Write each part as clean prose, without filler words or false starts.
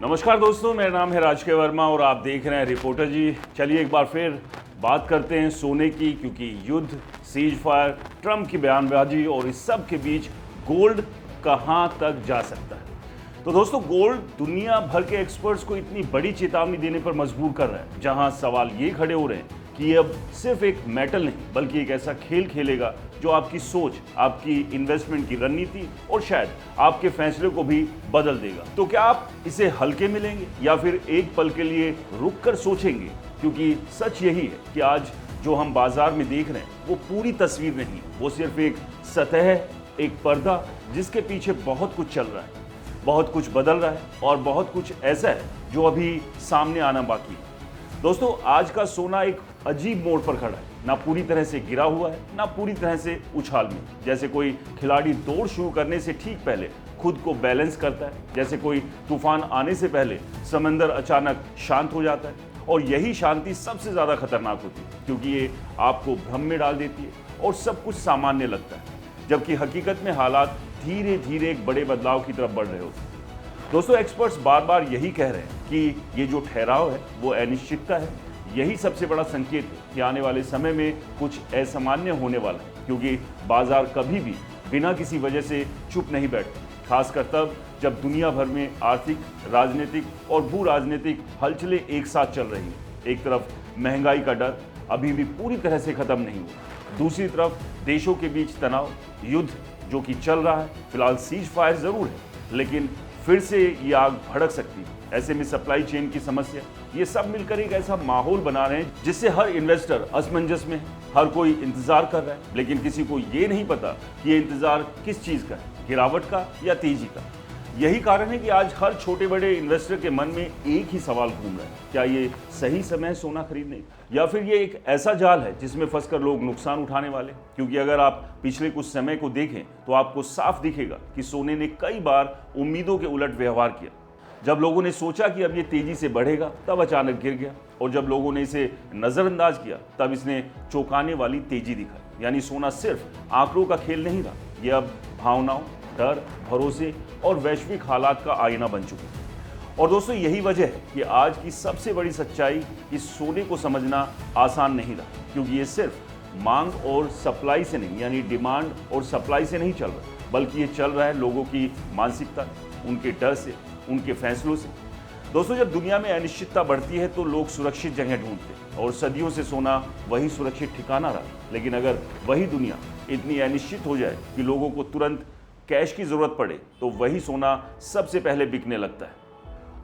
नमस्कार दोस्तों, मेरा नाम है राजकेश वर्मा और आप देख रहे हैं रिपोर्टर जी। चलिए एक बार फिर बात करते हैं सोने की, क्योंकि युद्ध, सीज फायर, ट्रंप की बयानबाजी और इस सब के बीच गोल्ड कहां तक जा सकता है। तो दोस्तों, गोल्ड दुनिया भर के एक्सपर्ट्स को इतनी बड़ी चेतावनी देने पर मजबूर कर रहा है, जहां सवाल ये खड़े हो रहे हैं कि ये अब सिर्फ एक मेटल नहीं बल्कि एक ऐसा खेल खेलेगा जो आपकी सोच, आपकी इन्वेस्टमेंट की रणनीति और शायद आपके फैसले को भी बदल देगा। तो क्या आप इसे हल्के में लेंगे या फिर एक पल के लिए रुक कर सोचेंगे? क्योंकि सच यही है कि आज जो हम बाजार में देख रहे हैं वो पूरी तस्वीर नहीं, वो सिर्फ एक सतह, एक पर्दा जिसके पीछे बहुत कुछ चल रहा है, बहुत कुछ बदल रहा है और बहुत कुछ ऐसा है जो अभी सामने आना बाकी है। दोस्तों, आज का सोना एक अजीब मोड़ पर खड़ा है, ना पूरी तरह से गिरा हुआ है, ना पूरी तरह से उछाल में। जैसे कोई खिलाड़ी दौड़ शुरू करने से ठीक पहले खुद को बैलेंस करता है, जैसे कोई तूफान आने से पहले समंदर अचानक शांत हो जाता है। और यही शांति सबसे ज्यादा खतरनाक होती है, क्योंकि ये आपको भ्रम में डाल देती है और सब कुछ सामान्य लगता है, जबकि हकीकत में हालात धीरे धीरे एक बड़े बदलाव की तरफ बढ़ रहे होते हैं। दोस्तों, एक्सपर्ट्स बार बार यही कह रहे हैं कि ये जो ठहराव है वो अनिश्चितता है। यही सबसे बड़ा संकेत है कि आने वाले समय में कुछ असामान्य होने वाला है, क्योंकि बाजार कभी भी बिना किसी वजह से चुप नहीं बैठते, खासकर तब जब दुनिया भर में आर्थिक, राजनीतिक और भू राजनीतिक हलचलें एक साथ चल रही हैं। एक तरफ महंगाई का डर अभी भी पूरी तरह से खत्म नहीं हुआ, दूसरी तरफ देशों के बीच तनाव, युद्ध जो कि चल रहा है। फिलहाल सीज फायर जरूर है, लेकिन फिर से ये आग भड़क सकती है। ऐसे में सप्लाई चेन की समस्या, ये सब मिलकर एक ऐसा माहौल बना रहे हैं जिससे हर इन्वेस्टर असमंजस में है, हर कोई इंतजार कर रहा है, लेकिन किसी को ये नहीं पता कि ये इंतजार किस चीज का है, गिरावट का या तेजी का। यही कारण है कि आज हर छोटे बड़े इन्वेस्टर के मन में एक ही सवाल घूम रहा है, क्या ये सही समय सोना खरीदने का, या फिर ये एक ऐसा जाल है जिसमें फंसकर लोग नुकसान उठाने वाले। क्योंकि अगर आप पिछले कुछ समय को देखें तो आपको साफ दिखेगा कि सोने ने कई बार उम्मीदों के उलट व्यवहार किया। जब लोगों ने सोचा कि अब ये तेजी से बढ़ेगा, तब अचानक गिर गया, और जब लोगों ने इसे नजरअंदाज किया, तब इसने चौंकाने वाली तेजी दिखाई। यानी सोना सिर्फ आंकड़ों का खेल नहीं रहा, ये अब भावनाओं, डर, भरोसे और वैश्विक हालात का आईना बन चुका है। और दोस्तों, यही वजह है कि आज की सबसे बड़ी सच्चाई कि सोने को समझना आसान नहीं रहा, क्योंकि ये सिर्फ मांग और सप्लाई से नहीं, यानी डिमांड और सप्लाई से नहीं चल रहा, बल्कि ये चल रहा है लोगों की मानसिकता, उनके डर से, उनके फैसलों से। दोस्तों, जब दुनिया में अनिश्चितता बढ़ती है तो लोग सुरक्षित जगह ढूंढते हैं, और सदियों से सोना वही सुरक्षित ठिकाना रहा। लेकिन अगर वही दुनिया इतनी अनिश्चित हो जाए कि लोगों को तुरंत कैश की जरूरत पड़े, तो वही सोना सबसे पहले बिकने लगता है।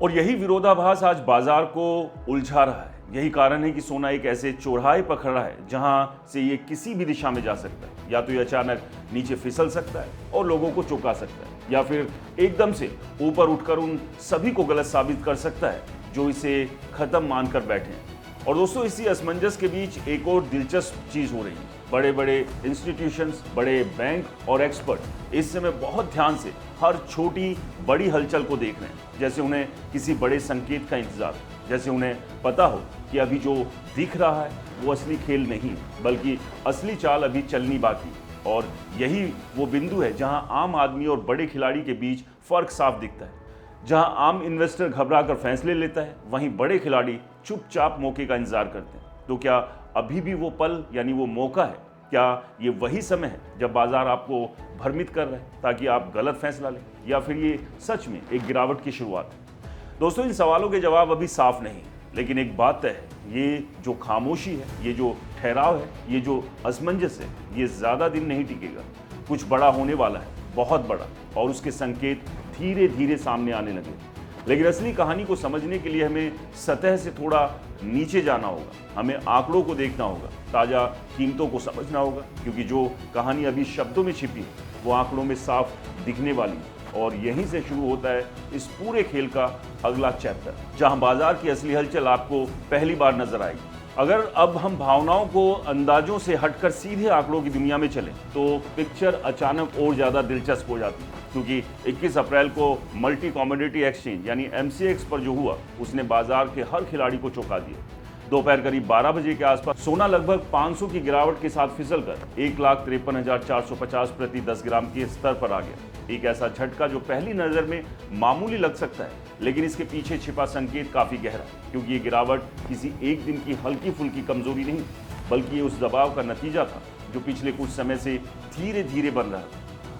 और यही विरोधाभास आज बाजार को उलझा रहा है। यही कारण है कि सोना एक ऐसे चौराहे पर खड़ा है जहां से ये किसी भी दिशा में जा सकता है। या तो ये अचानक नीचे फिसल सकता है और लोगों को चौंका सकता है, या फिर एकदम से ऊपर उठकर उन सभी को गलत साबित कर सकता है जो इसे खत्म मानकर बैठे हैं। और दोस्तों, इसी असमंजस के बीच एक और दिलचस्प चीज हो रही है। बड़े बड़े इंस्टीट्यूशंस, बड़े बैंक और एक्सपर्ट इस समय बहुत ध्यान से हर छोटी बड़ी हलचल को देख रहे हैं, जैसे उन्हें किसी बड़े संकेत का इंतजार, जैसे उन्हें पता हो कि अभी जो दिख रहा है वो असली खेल नहीं, बल्कि असली चाल अभी चलनी बाकी। और यही वो बिंदु है जहां आम आदमी और बड़े खिलाड़ी के बीच फर्क साफ दिखता है। जहां आम इन्वेस्टर घबरा कर फैसले लेता है, वहीं बड़े खिलाड़ी चुपचाप मौके का इंतजार करते हैं। तो क्या अभी भी वो पल, यानी वो मौका है? क्या ये वही समय है जब बाजार आपको भ्रमित कर रहा है ताकि आप गलत फैसला लें, या फिर ये सच में एक गिरावट की शुरुआत है? दोस्तों, इन सवालों के जवाब अभी साफ नहीं, लेकिन एक बात तय है, ये जो खामोशी है, ये जो ठहराव है, ये जो असमंजस है, ये ज्यादा दिन नहीं टिकेगा। कुछ बड़ा होने वाला है, बहुत बड़ा, और उसके संकेत धीरे धीरे सामने आने लगे। लेकिन असली कहानी को समझने के लिए हमें सतह से थोड़ा नीचे जाना होगा, हमें आंकड़ों को देखना होगा, ताजा कीमतों को समझना होगा, क्योंकि जो कहानी अभी शब्दों में छिपी है वो आंकड़ों में साफ दिखने वाली है। और यहीं से शुरू होता है इस पूरे खेल का अगला चैप्टर, जहां बाजार की असली हलचल आपको पहली बार नजर आएगी। अगर अब हम भावनाओं को, अंदाजों से हटकर सीधे आंकड़ों की दुनिया में चलें, तो पिक्चर अचानक और ज़्यादा दिलचस्प हो जाती है। क्योंकि 21 अप्रैल को मल्टी कमोडिटी एक्सचेंज यानी MCX पर जो हुआ, उसने बाजार के हर खिलाड़ी को चौंका दिया। दोपहर करीब 12 बजे के आसपास सोना लगभग 500 की गिरावट के साथ फिसलकर 1,53,450 प्रति 10 ग्राम के स्तर पर आ गया। एक ऐसा झटका जो पहली नजर में मामूली लग सकता है, लेकिन इसके पीछे छिपा संकेत काफी गहरा, क्योंकि ये गिरावट किसी एक दिन की हल्की फुल्की कमजोरी नहीं, बल्कि ये उस दबाव का नतीजा था जो पिछले कुछ समय से धीरे धीरे बन रहा था।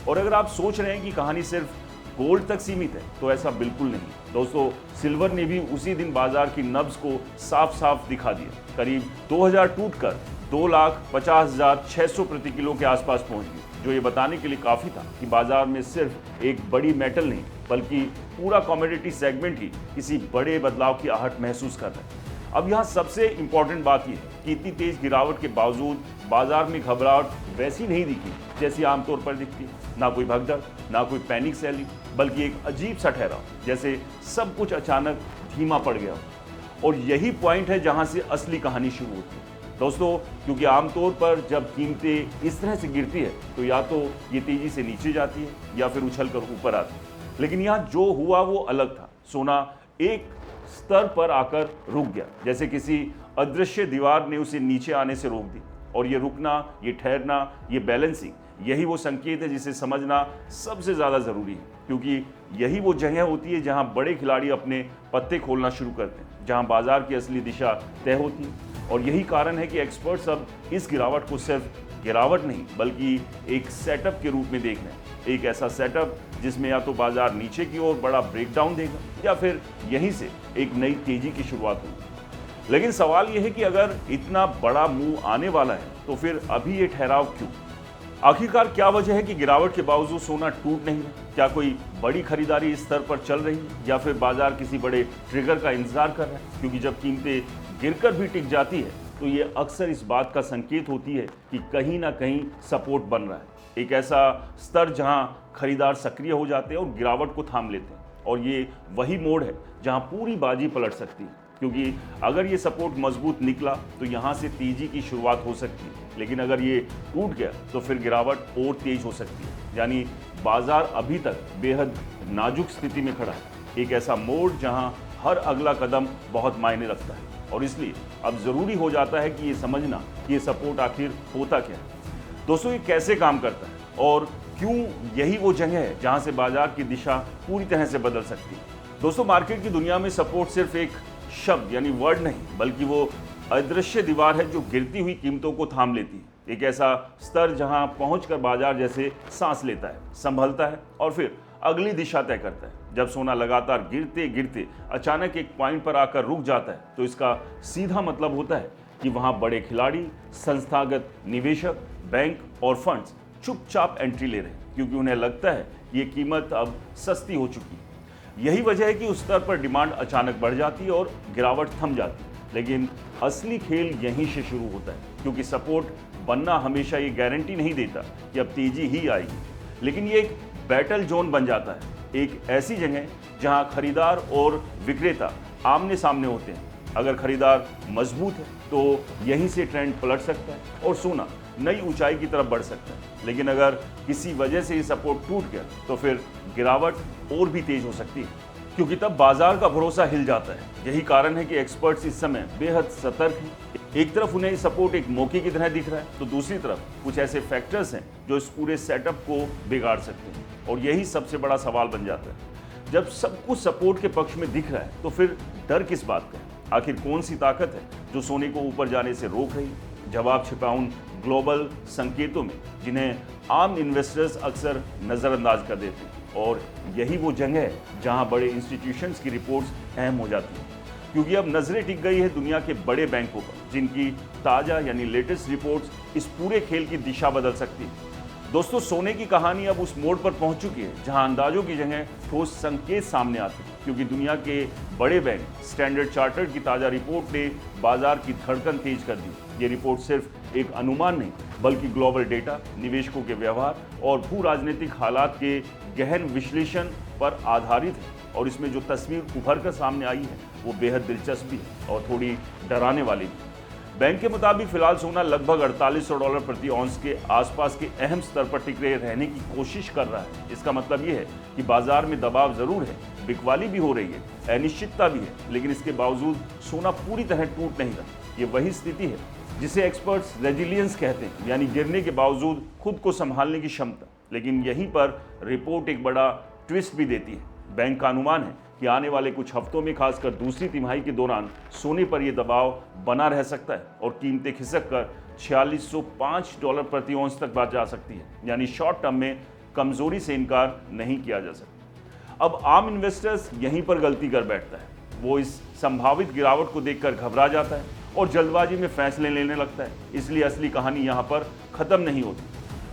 और अगर आप सोच रहे हैं कि कहानी सिर्फ गोल्ड तक सीमित है, तो ऐसा बिल्कुल नहीं दोस्तों। सिल्वर ने भी उसी दिन बाजार की नब्ज को साफ साफ दिखा दिया। करीब 2000 टूटकर 2,50,600 प्रति किलो के आसपास पहुंच गई, जो ये बताने के लिए काफी था कि बाजार में सिर्फ एक बड़ी मेटल नहीं, बल्कि पूरा कमोडिटी सेगमेंट ही किसी बड़े बदलाव की आहट महसूस कर रहा है। अब यहाँ सबसे इंपॉर्टेंट बात यह है कि इतनी तेज गिरावट के बावजूद बाजार में घबराहट वैसी नहीं दिखी जैसी आमतौर पर दिखती। ना कोई भगदड़, ना कोई पैनिक सेलिंग, बल्कि एक अजीब सा ठहराव, जैसे सब कुछ अचानक धीमा पड़ गया। और यही पॉइंट है जहां से असली कहानी शुरू होती है दोस्तों, क्योंकि आमतौर पर जब कीमतें इस तरह से गिरती है तो या तो ये तेजी से नीचे जाती है या फिर उछल कर ऊपर आती है। लेकिन यहाँ जो हुआ वो अलग था। सोना एक स्तर पर आकर रुक गया, जैसे किसी अदृश्य दीवार ने उसे नीचे आने से रोक दी। और ये रुकना, ये ठहरना, ये बैलेंसिंग, यही वो संकेत है जिसे समझना सबसे ज़्यादा ज़रूरी है, क्योंकि यही वो जगह होती है जहां बड़े खिलाड़ी अपने पत्ते खोलना शुरू करते हैं, जहां बाजार की असली दिशा तय होती है। और यही कारण है कि एक्सपर्ट्स अब इस गिरावट को सिर्फ गिरावट नहीं, बल्कि एक सेटअप के रूप में देख रहे हैं। एक ऐसा सेटअप जिसमें या तो बाजार नीचे की ओर बड़ा ब्रेकडाउन देगा या फिर यहीं से एक नई तेजी की शुरुआत होगी। लेकिन सवाल यह है कि अगर इतना बड़ा मूव आने वाला है तो फिर अभी ये ठहराव क्यों? आखिरकार क्या वजह है कि गिरावट के बावजूद सोना टूट नहीं रहा? क्या कोई बड़ी खरीदारी इस स्तर पर चल रही है या फिर बाजार किसी बड़े ट्रिगर का इंतजार कर रहा है? क्योंकि जब कीमतें गिरकर भी टिक जाती है तो ये अक्सर इस बात का संकेत होती है कि कहीं ना कहीं सपोर्ट बन रहा है, एक ऐसा स्तर जहां खरीदार सक्रिय हो जाते हैं और गिरावट को थाम लेते हैं। और ये वही मोड़ है जहां पूरी बाजी पलट सकती है, क्योंकि अगर ये सपोर्ट मजबूत निकला तो यहाँ से तेजी की शुरुआत हो सकती है, लेकिन अगर ये टूट गया तो फिर गिरावट और तेज हो सकती है। यानी बाजार अभी तक बेहद नाजुक स्थिति में खड़ा है, एक ऐसा मोड़ जहां हर अगला कदम बहुत मायने रखता है। और इसलिए अब जरूरी हो जाता है कि ये समझना कि ये सपोर्ट आखिर होता क्या है। दोस्तों, ये कैसे काम करता है और क्यों यही वो जगह है जहां से बाजार की दिशा पूरी तरह से बदल सकती है। दोस्तों, मार्केट की दुनिया में सपोर्ट सिर्फ एक शब्द यानी वर्ड नहीं, बल्कि वो अदृश्य दीवार है जो गिरती हुई कीमतों को थाम लेती है। एक ऐसा स्तर जहां पहुंचकर बाजार जैसे सांस लेता है, संभलता है और फिर अगली दिशा तय करता है। जब सोना लगातार गिरते गिरते अचानक एक पॉइंट पर आकर रुक जाता है तो इसका सीधा मतलब होता है कि वहां बड़े खिलाड़ी, संस्थागत निवेशक, बैंक और फंड्स चुपचाप एंट्री ले रहे हैं, क्योंकि उन्हें लगता है ये कीमत अब सस्ती हो चुकी है। यही वजह है कि उस स्तर पर डिमांड अचानक बढ़ जाती है और गिरावट थम जाती है। लेकिन असली खेल यहीं से शुरू होता है, क्योंकि सपोर्ट बनना हमेशा ये गारंटी नहीं देता कि अब तेजी ही आएगी, लेकिन ये एक बैटल जोन बन जाता है, एक ऐसी जगह जहां खरीदार और विक्रेता आमने सामने होते हैं। अगर खरीदार मजबूत है तो यहीं से ट्रेंड पलट सकता है और सोना नई ऊंचाई की तरफ बढ़ सकता है। लेकिन अगर किसी वजह से ये सपोर्ट टूट गया तो फिर गिरावट और भी तेज हो सकती है, क्योंकि तब बाजार का भरोसा हिल जाता है। यही कारण है कि एक्सपर्ट्स इस समय बेहद सतर्क हैं। एक तरफ उन्हें सपोर्ट एक मौके की तरह दिख रहा है, तो दूसरी तरफ कुछ ऐसे फैक्टर्स हैं जो इस पूरे सेटअप को बिगाड़ सकते हैं। और यही सबसे बड़ा सवाल बन जाता है, जब सब कुछ सपोर्ट के पक्ष में दिख रहा है तो फिर डर किस बात का है? आखिर कौन सी ताकत है जो सोने को ऊपर जाने से रोक रही है? जवाब छिपा उन ग्लोबल संकेतों में जिन्हें आम इन्वेस्टर्स अक्सर नज़रअंदाज कर देते हैं। और यही वो जगह है जहां बड़े इंस्टीट्यूशंस की रिपोर्ट्स अहम हो जाती हैं, क्योंकि अब नजरें टिक गई है दुनिया के बड़े बैंकों पर, जिनकी ताज़ा यानी लेटेस्ट रिपोर्ट्स इस पूरे खेल की दिशा बदल सकती है। दोस्तों, सोने की कहानी अब उस मोड़ पर पहुंच चुकी है जहां अंदाजों की जगह ठोस संकेत सामने आते हैं, क्योंकि दुनिया के बड़े बैंक स्टैंडर्ड चार्टर्ड की ताज़ा रिपोर्ट ने बाजार की धड़कन तेज कर दी। ये रिपोर्ट सिर्फ एक अनुमान नहीं, बल्कि ग्लोबल डेटा, निवेशकों के व्यवहार और भू राजनीतिक हालात के गहन विश्लेषण पर आधारित है। और इसमें जो तस्वीर उभर कर सामने आई है वो बेहद दिलचस्प भी है और थोड़ी डराने वाली भी। बैंक के मुताबिक फिलहाल सोना लगभग $4800 प्रति औंस के आसपास के अहम स्तर पर टिके रहने की कोशिश कर रहा है। इसका मतलब यह है कि बाजार में दबाव जरूर है, बिकवाली भी हो रही है, अनिश्चितता भी है, लेकिन इसके बावजूद सोना पूरी तरह टूट नहीं रहा। ये वही स्थिति है जिसे एक्सपर्ट्स रेजिलियंस कहते हैं, यानी गिरने के बावजूद खुद को संभालने की क्षमता। लेकिन यहीं पर रिपोर्ट एक बड़ा ट्विस्ट भी देती है। बैंक का अनुमान है कि आने वाले कुछ हफ्तों में, खासकर दूसरी तिमाही के दौरान, सोने पर यह दबाव बना रह सकता है और कीमतें खिसक कर $4605 प्रति औंस तक जा सकती है। यानी शॉर्ट टर्म में कमजोरी से इनकार नहीं किया जा सकता। अब आम इन्वेस्टर्स यहीं पर गलती कर बैठता है। वो इस संभावित गिरावट को देखकर घबरा जाता है और जल्दबाजी में फैसले लेने लगता है। इसलिए असली कहानी यहाँ पर खत्म नहीं होती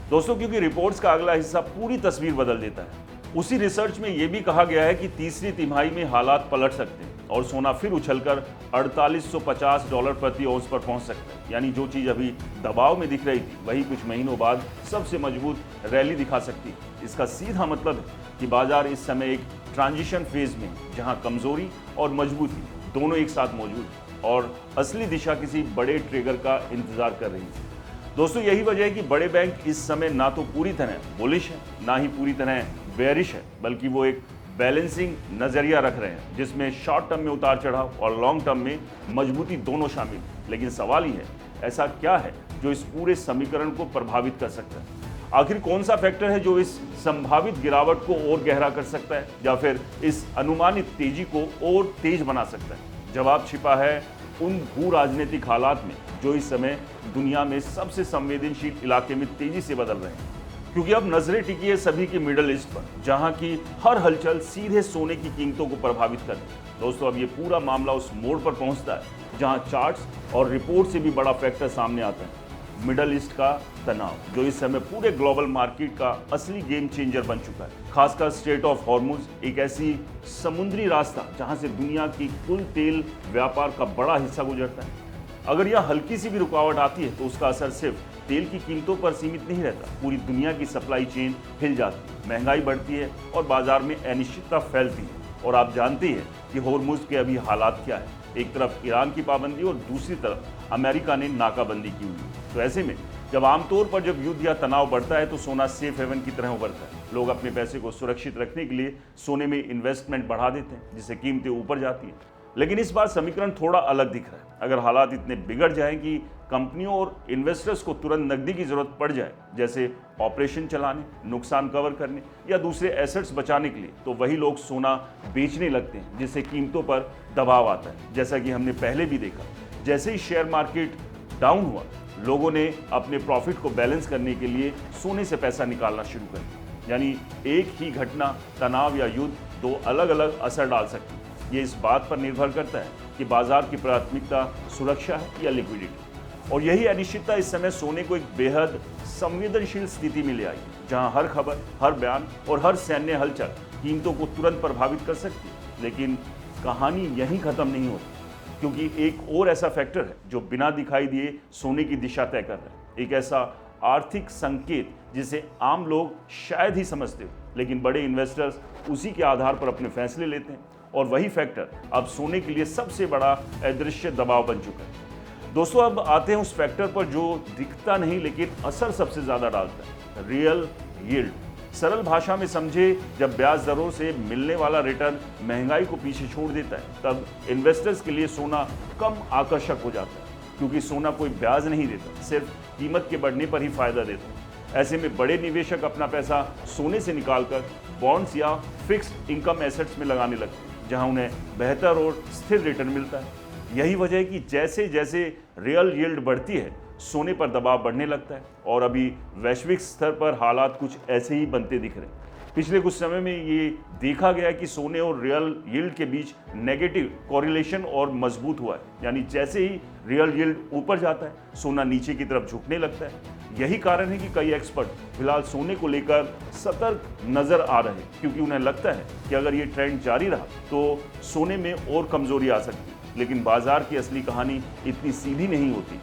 दोस्तों, क्योंकि रिपोर्ट्स का अगला हिस्सा पूरी तस्वीर बदल देता है। उसी रिसर्च में यह भी कहा गया है कि तीसरी तिमाही में हालात पलट सकते हैं और सोना फिर उछलकर $4850 प्रति औंस पर पहुंच सकता है। यानी जो चीज अभी दबाव में दिख रही थी, वही कुछ महीनों बाद सबसे मजबूत रैली दिखा सकती है। इसका सीधा मतलब है कि बाजार इस समय एक ट्रांजिशन फेज में, जहां कमजोरी और मजबूती दोनों एक साथ मौजूद है और असली दिशा किसी बड़े ट्रिगर का इंतजार कर रही है। दोस्तों, यही वजह है कि बड़े बैंक इस समय ना तो पूरी तरह बुलिश है, ना ही पूरी तरह बेयरिश है, बल्कि वो एक बैलेंसिंग नजरिया रख रहे हैं जिसमें शॉर्ट टर्म में उतार चढ़ाव और लॉन्ग टर्म में मजबूती दोनों शामिल। लेकिन सवाल ही है, ऐसा क्या है जो इस पूरे समीकरण को प्रभावित कर सकता है? आखिर कौन सा फैक्टर है जो इस संभावित गिरावट को और गहरा कर सकता है या फिर इस अनुमानित तेजी को और तेज बना सकता है? जवाब छिपा है उन भू राजनीतिक हालात में जो इस समय दुनिया में सबसे संवेदनशील इलाके में तेजी से बदल रहे हैं। क्योंकि अब नजरें टिकी है सभी की मिडल ईस्ट पर, जहां की हर हलचल सीधे सोने की कीमतों को प्रभावित कर रही है। दोस्तों, अब ये पूरा मामला उस मोड़ पर पहुंचता है जहां चार्ट्स और रिपोर्ट से भी बड़ा फैक्टर सामने आता है, मिडल ईस्ट का तनाव, जो इस समय पूरे ग्लोबल मार्केट का असली गेम चेंजर बन चुका है। खासकर स्ट्रेट ऑफ हॉर्मुज, एक ऐसी समुद्री रास्ता जहां से दुनिया की कुल तेल व्यापार का बड़ा हिस्सा गुजरता है। अगर यह हल्की सी भी रुकावट आती है तो उसका असर सिर्फ तेल की कीमतों पर सीमित नहीं रहता, पूरी दुनिया की सप्लाई चेन हिल जाती है, महंगाई बढ़ती है और बाजार में अनिश्चितता फैलती है। और आप जानते हैं कि हॉर्मुज के अभी हालात क्या है। एक तरफ ईरान की पाबंदी और दूसरी तरफ अमेरिका ने नाकाबंदी की हुई है। तो ऐसे में जब आमतौर पर जब युद्ध या तनाव बढ़ता है तो सोना सेफ हेवन की तरह उभरता है। लोग अपने पैसे को सुरक्षित रखने के लिए सोने में इन्वेस्टमेंट बढ़ा देते हैं, जिससे कीमतें ऊपर जाती हैं। लेकिन इस बार समीकरण थोड़ा अलग दिख रहा है। अगर हालात इतने बिगड़ जाएं कि कंपनियों और इन्वेस्टर्स को तुरंत नकदी की जरूरत पड़ जाए, जैसे ऑपरेशन चलाने, नुकसान कवर करने या दूसरे एसेट्स बचाने के लिए, तो वही लोग सोना बेचने लगते हैं, जिससे कीमतों पर दबाव आता है। जैसा कि हमने पहले भी देखा, जैसे ही शेयर मार्केट डाउन हुआ, लोगों ने अपने प्रॉफिट को बैलेंस करने के लिए सोने से पैसा निकालना शुरू कर दिया। यानी एक ही घटना, तनाव या युद्ध, दो अलग अलग असर डाल सकती है। ये इस बात पर निर्भर करता है कि बाजार की प्राथमिकता सुरक्षा है या लिक्विडिटी। और यही अनिश्चितता इस समय सोने को एक बेहद संवेदनशील स्थिति में ले आई, जहां हर खबर, हर बयान और हर सैन्य हलचल कीमतों को तुरंत प्रभावित कर सकती है। लेकिन कहानी यहीं खत्म नहीं होती, क्योंकि एक और ऐसा फैक्टर है जो बिना दिखाई दिए सोने की दिशा तय कर रहा है। एक ऐसा आर्थिक संकेत जिसे आम लोग शायद ही समझते हो, लेकिन बड़े इन्वेस्टर्स उसी के आधार पर अपने फैसले लेते हैं। और वही फैक्टर अब सोने के लिए सबसे बड़ा अदृश्य दबाव बन चुका है। दोस्तों, अब आते हैं उस फैक्टर पर जो दिखता नहीं लेकिन असर सबसे ज्यादा डालता है, रियल यील्ड। सरल भाषा में समझे, जब ब्याज दरों से मिलने वाला रिटर्न महंगाई को पीछे छोड़ देता है, तब इन्वेस्टर्स के लिए सोना कम आकर्षक हो जाता है, क्योंकि सोना कोई ब्याज नहीं देता, सिर्फ कीमत के बढ़ने पर ही फायदा देता है। ऐसे में बड़े निवेशक अपना पैसा सोने से निकालकर बॉन्ड्स या फिक्स्ड इनकम एसेट्स में लगाने लगते हैं, जहां उन्हें बेहतर और स्थिर रिटर्न मिलता है। यही वजह है कि जैसे जैसे रियल यील्ड बढ़ती है, सोने पर दबाव बढ़ने लगता है और अभी वैश्विक स्तर पर हालात कुछ ऐसे ही बनते दिख रहे हैं। पिछले कुछ समय में ये देखा गया कि सोने और रियल यील्ड के बीच नेगेटिव कोरिलेशन और मजबूत हुआ है। यानी जैसे ही रियल यील्ड ऊपर जाता है, सोना नीचे की तरफ झुकने लगता है। यही कारण है कि कई एक्सपर्ट फिलहाल सोने को लेकर सतर्क नजर आ रहे हैं, क्योंकि उन्हें लगता है कि अगर ये ट्रेंड जारी रहा तो सोने में और कमजोरी आ सकती है। लेकिन बाजार की असली कहानी इतनी सीधी नहीं होती,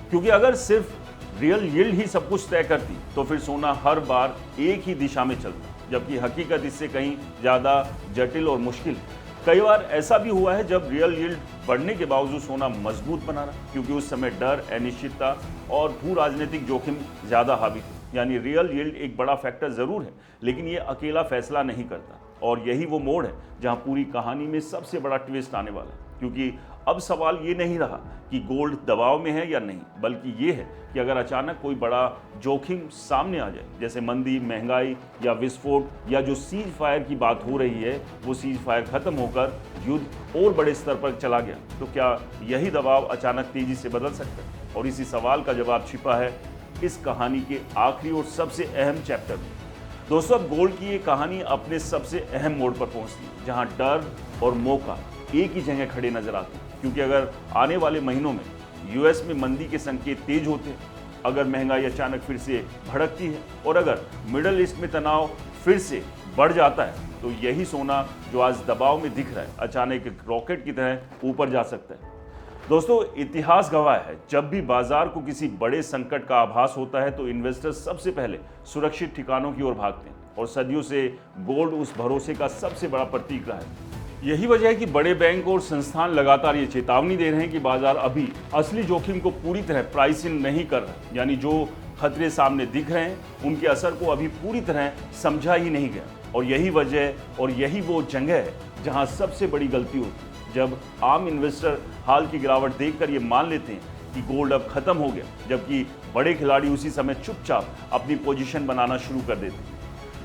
क्योंकि अगर सिर्फ रियल यील्ड ही सब कुछ तय करती तो फिर सोना हर बार एक ही दिशा में चलता, जबकि हकीकत इससे कहीं ज़्यादा जटिल और मुश्किल है। कई बार ऐसा भी हुआ है जब रियल यील्ड बढ़ने के बावजूद सोना मजबूत बना रहा, क्योंकि उस समय डर, अनिश्चितता और भू राजनीतिक जोखिम ज्यादा हावी थे। यानी रियल यील्ड एक बड़ा फैक्टर जरूर है, लेकिन ये अकेला फैसला नहीं करता। और यही वो मोड़ है जहां पूरी कहानी में सबसे बड़ा ट्विस्ट आने वाला है, क्योंकि अब सवाल ये नहीं रहा कि गोल्ड दबाव में है या नहीं, बल्कि ये है कि अगर अचानक कोई बड़ा जोखिम सामने आ जाए, जैसे मंदी, महंगाई या विस्फोट, या जो सीज फायर की बात हो रही है वो सीज फायर खत्म होकर युद्ध और बड़े स्तर पर चला गया, तो क्या यही दबाव अचानक तेजी से बदल सकता है? और इसी सवाल का जवाब छिपा है इस कहानी के आखिरी और सबसे अहम चैप्टर में। दोस्तों, अब गोल्ड की ये कहानी अपने सबसे अहम मोड़ पर पहुंचती है, जहां डर और मौका एक ही जगह खड़े नजर आते हैं। क्योंकि अगर आने वाले महीनों में यूएस में मंदी के संकेत तेज होते हैं, अगर महंगाई अचानक फिर से भड़कती है, और अगर मिडल ईस्ट में तनाव फिर से बढ़ जाता है, तो यही सोना जो आज दबाव में दिख रहा है अचानक एक रॉकेट की तरह ऊपर जा सकता है। दोस्तों, इतिहास गवाह है, जब भी बाजार को किसी बड़े संकट का आभास होता है तो इन्वेस्टर्स सबसे पहले सुरक्षित ठिकानों की ओर भागते हैं, और सदियों से गोल्ड उस भरोसे का सबसे बड़ा प्रतीक रहा है। यही वजह है कि बड़े बैंक और संस्थान लगातार ये चेतावनी दे रहे हैं कि बाजार अभी असली जोखिम को पूरी तरह प्राइस इन नहीं कर रहा, यानी जो खतरे सामने दिख रहे हैं उनके असर को अभी पूरी तरह समझा ही नहीं गया। और यही वजह और यही वो जगह है जहां सबसे बड़ी गलती होती है, जब आम इन्वेस्टर हाल की गिरावट देखकर ये मान लेते हैं कि गोल्ड अब खत्म हो गया, जबकि बड़े खिलाड़ी उसी समय चुपचाप अपनी पोजीशन बनाना शुरू कर देते हैं।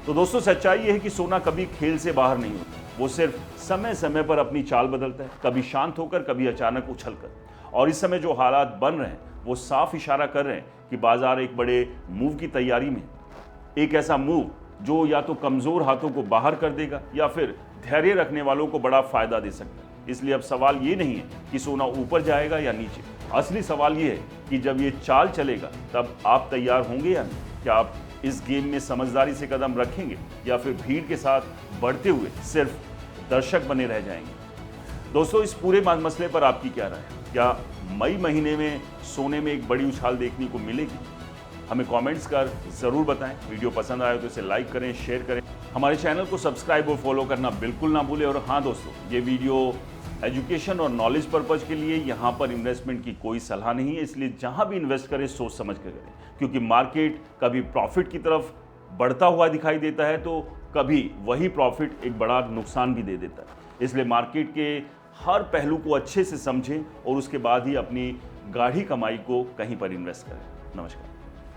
तो दोस्तों, सच्चाई ये है कि सोना कभी खेल से बाहर नहीं होता, वो सिर्फ समय समय पर अपनी चाल बदलता है, कभी शांत होकर, कभी अचानक उछलकर। और इस समय जो हालात बन रहे हैं वो साफ इशारा कर रहे हैं कि बाजार एक बड़े मूव की तैयारी में, एक ऐसा मूव जो या तो कमजोर हाथों को बाहर कर देगा या फिर धैर्य रखने वालों को बड़ा फायदा दे सकता है। इसलिए अब सवाल ये नहीं है कि सोना ऊपर जाएगा या नीचे, असली सवाल ये है कि जब ये चाल चलेगा तब आप तैयार होंगे या नहीं। क्या आप इस गेम में समझदारी से कदम रखेंगे या फिर भीड़ के साथ बढ़ते हुए सिर्फ दर्शक बने रह जाएंगे? दोस्तों, इस पूरे मसले पर आपकी क्या राय है? क्या मई महीने में सोने में एक बड़ी उछाल देखने को मिलेगी? हमें कमेंट्स कर जरूर बताएं। वीडियो पसंद आए तो इसे लाइक करें, शेयर करें, हमारे चैनल को सब्सक्राइब और फॉलो करना बिल्कुल ना भूलें। और हाँ दोस्तों, ये वीडियो एजुकेशन और नॉलेज पर्पज के लिए, यहाँ पर इन्वेस्टमेंट की कोई सलाह नहीं है, इसलिए जहाँ भी इन्वेस्ट करें सोच समझ कर करें, क्योंकि मार्केट कभी प्रॉफिट की तरफ बढ़ता हुआ दिखाई देता है तो कभी वही प्रॉफिट एक बड़ा नुकसान भी दे देता है। इसलिए मार्केट के हर पहलू को अच्छे से समझें और उसके बाद ही अपनी गाढ़ी कमाई को कहीं पर इन्वेस्ट करें। नमस्कार।